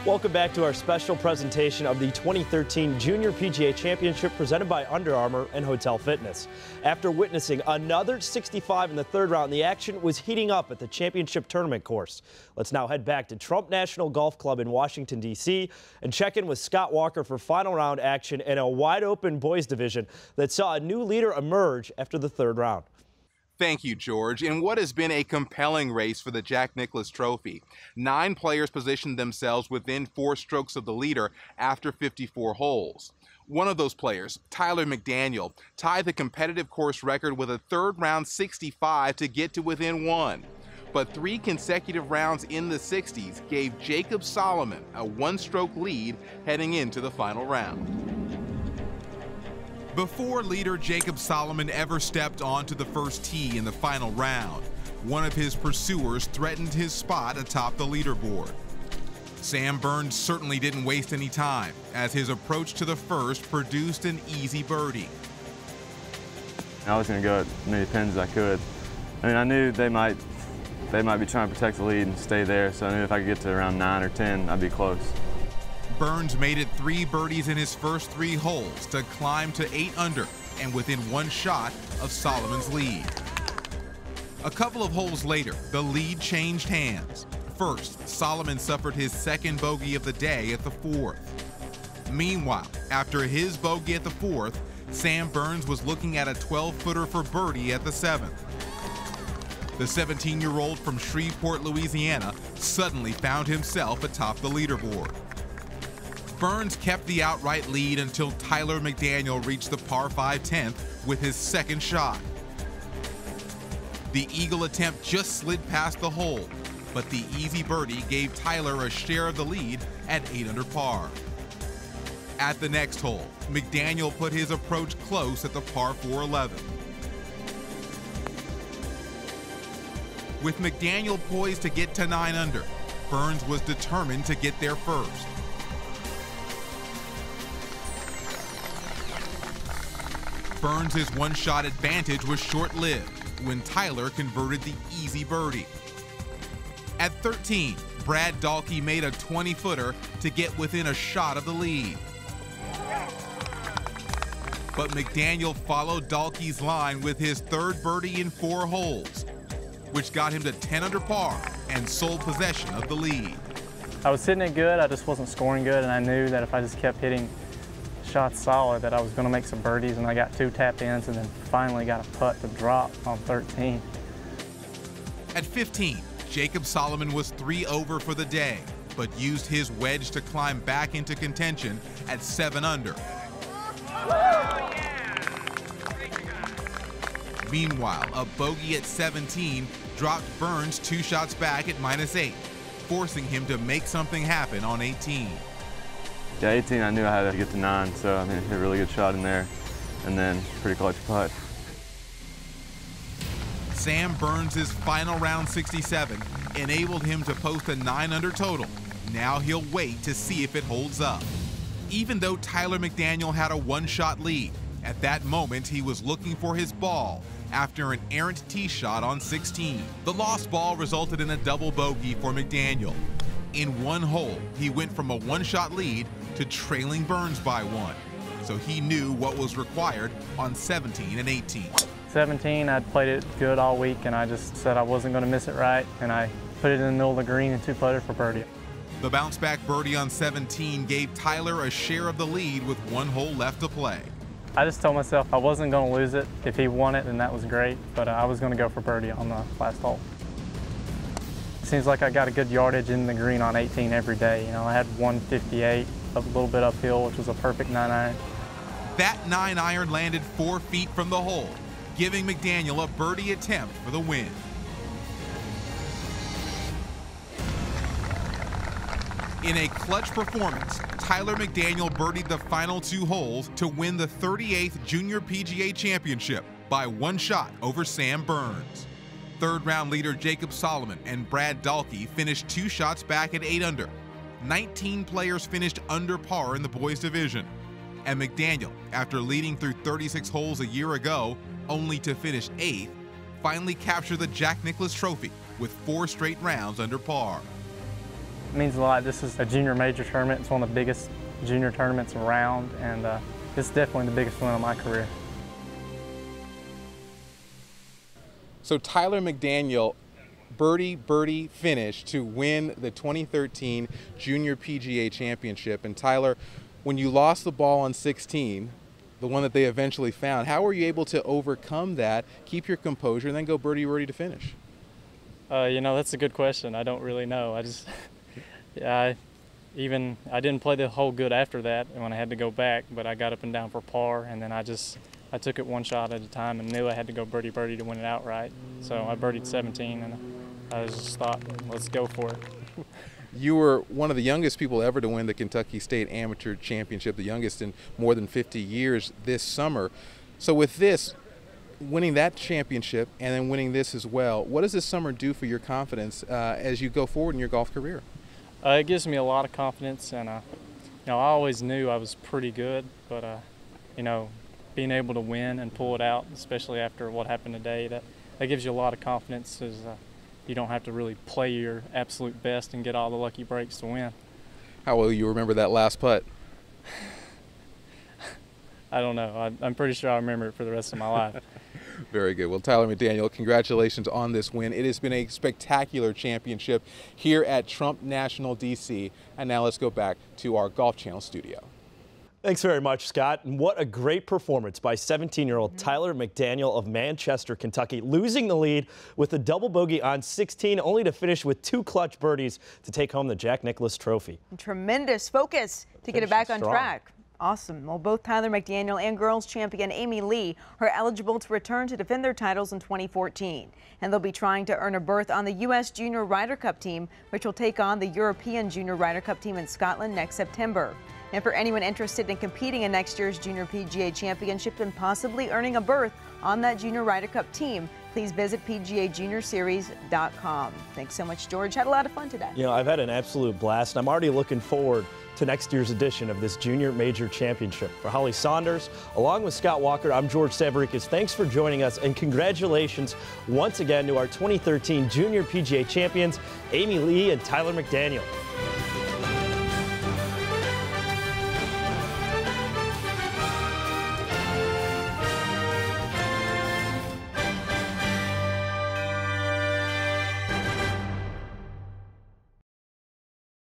Welcome back to our special presentation of the 2013 Junior PGA Championship presented by Under Armour and Hotel Fitness. After witnessing another 65 in the third round, the action was heating up at the championship tournament course. Let's now head back to Trump National Golf Club in Washington, D.C. and check in with Scott Walker for final round action in a wide open boys division that saw a new leader emerge after the third round. Thank you, George. In what has been a compelling race for the Jack Nicklaus Trophy, 9 players positioned themselves within 4 strokes of the leader after 54 holes. One of those players, Tyler McDaniel, tied the competitive course record with a third-round 65 to get to within 1. But 3 consecutive rounds in the 60s gave Jacob Solomon a 1-stroke lead heading into the final round. Before leader Jacob Solomon ever stepped onto the first tee in the final round, one of his pursuers threatened his spot atop the leaderboard. Sam Burns certainly didn't waste any time, as his approach to the first produced an easy birdie. I was going to go as many pins as I could. I mean, I knew they might be trying to protect the lead and stay there, so I knew if I could get to around 9 or 10, I'd be close. Burns made it 3 birdies in his first 3 holes to climb to 8 under and within 1 shot of Solomon's lead. A couple of holes later, the lead changed hands. First, Solomon suffered his second bogey of the day at the 4th. Meanwhile, after his bogey at the 4th, Sam Burns was looking at a 12-footer for birdie at the 7th. The 17-year-old from Shreveport, Louisiana, suddenly found himself atop the leaderboard. Burns kept the outright lead until Tyler McDaniel reached the par 5 10th with his second shot. The eagle attempt just slid past the hole, but the easy birdie gave Tyler a share of the lead at 8 under par. At the next hole, McDaniel put his approach close at the par 4 11. With McDaniel poised to get to 9 under, Burns was determined to get there first. Burns' 1-shot advantage was short-lived when Tyler converted the easy birdie. At 13, Brad Dahlke made a 20-footer to get within a shot of the lead. But McDaniel followed Dahlke's line with his 3rd birdie in 4 holes, which got him to 10 under par and sole possession of the lead. I was hitting it good, I just wasn't scoring good, and I knew that if I just kept hitting shots solid that I was going to make some birdies, and I got 2 tap-ins and then finally got a putt to drop on 13. At 15, Jacob Solomon was 3 over for the day, but used his wedge to climb back into contention at 7 under. Meanwhile, a bogey at 17 dropped Burns 2 shots back at -8, forcing him to make something happen on 18. Yeah, 18, I knew I had to get to 9, so I mean, hit a really good shot in there, and then pretty clutch putt. Sam Burns' final round 67 enabled him to post a 9 under total. Now he'll wait to see if it holds up. Even though Tyler McDaniel had a 1-shot lead, at that moment he was looking for his ball after an errant tee shot on 16. The lost ball resulted in a double bogey for McDaniel. In 1 hole, he went from a 1-shot lead to trailing Burns by 1. So he knew what was required on 17 and 18. 17, I'd played it good all week, and I just said I wasn't going to miss it right, and I put it in the middle of the green and 2-putted for birdie. The bounce-back birdie on 17 gave Tyler a share of the lead with 1 hole left to play. I just told myself I wasn't going to lose it. If he won it, then that was great, but I was going to go for birdie on the last hole. Seems like I got a good yardage in the green on 18 every day. You know, I had 158, a little bit uphill, which was a perfect 9-iron. That 9-iron landed 4 feet from the hole, giving McDaniel a birdie attempt for the win. In a clutch performance, Tyler McDaniel birdied the final 2 holes to win the 38th Junior PGA Championship by 1 shot over Sam Burns. 3rd round leader Jacob Solomon and Brad Dahlke finished 2 shots back at 8 under. 19 players finished under par in the boys division. And McDaniel, after leading through 36 holes a year ago, only to finish 8th, finally captured the Jack Nicklaus Trophy with 4 straight rounds under par. It means a lot. This is a junior major tournament. It's one of the biggest junior tournaments around, and it's definitely the biggest one of my career. So Tyler McDaniel, birdie finish to win the 2013 Junior PGA Championship. And Tyler, when you lost the ball on 16, the one that they eventually found, how were you able to overcome that, keep your composure, and then go birdie to finish? You know, that's a good question. I don't really know. I didn't play the hole good after that when I had to go back, but I got up and down for par, and then I took it one shot at a time and knew I had to go birdie to win it outright. So I birdied 17, and I just thought, let's go for it. You were one of the youngest people ever to win the Kentucky State Amateur Championship, the youngest in more than 50 years this summer. So with this, winning that championship and then winning this as well, what does this summer do for your confidence as you go forward in your golf career? It gives me a lot of confidence, and you know, I always knew I was pretty good, but you know, being able to win and pull it out, especially after what happened today, that gives you a lot of confidence, as you don't have to really play your absolute best and get all the lucky breaks to win. How will you remember that last putt? I don't know. I'm pretty sure I'll remember it for the rest of my life. Very good. Well, Tyler McDaniel, congratulations on this win. It has been a spectacular championship here at Trump National DC. And now let's go back to our Golf Channel studio. Thanks very much, Scott. And what a great performance by 17-year-old Tyler McDaniel of Manchester, Kentucky, losing the lead with a double bogey on 16, only to finish with 2 clutch birdies to take home the Jack Nicklaus Trophy. Tremendous focus to get it back on track. Awesome. Well, both Tyler McDaniel and girls champion Amy Lee are eligible to return to defend their titles in 2014. And they'll be trying to earn a berth on the U.S. Junior Ryder Cup team, which will take on the European Junior Ryder Cup team in Scotland next September. And for anyone interested in competing in next year's Junior PGA Championship and possibly earning a berth on that Junior Ryder Cup team, please visit PGAJuniorSeries.com. Thanks so much, George. Had a lot of fun today. You know, I've had an absolute blast, and I'm already looking forward to next year's edition of this Junior Major Championship. For Holly Saunders, along with Scott Walker, I'm George Savaricas. Thanks for joining us, and congratulations once again to our 2013 Junior PGA champions, Amy Lee and Tyler McDaniel.